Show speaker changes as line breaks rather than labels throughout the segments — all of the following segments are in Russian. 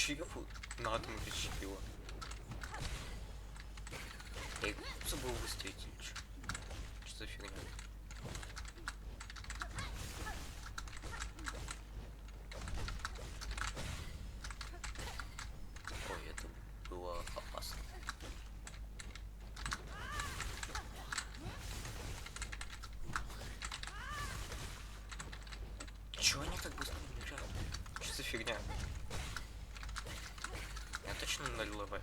Чего на атом расщепила? Я забыл выставить или что? Что за фигня? Ой, это было опасно. Чего они так быстро бежат? Что за фигня? Я точно 0 ЛВ.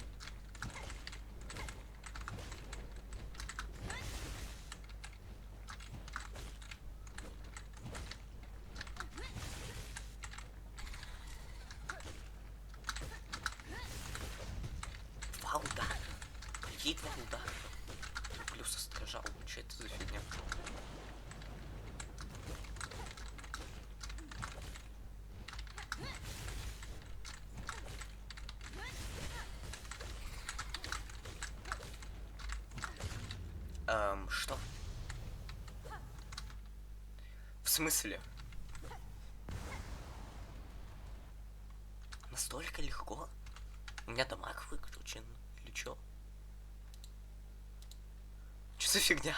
Два удара. Какие два удара? Плюс остражал. Что это за фигня? Что? В смысле? Настолько легко? У меня дамаг выключен. Или чё? Чё за фигня?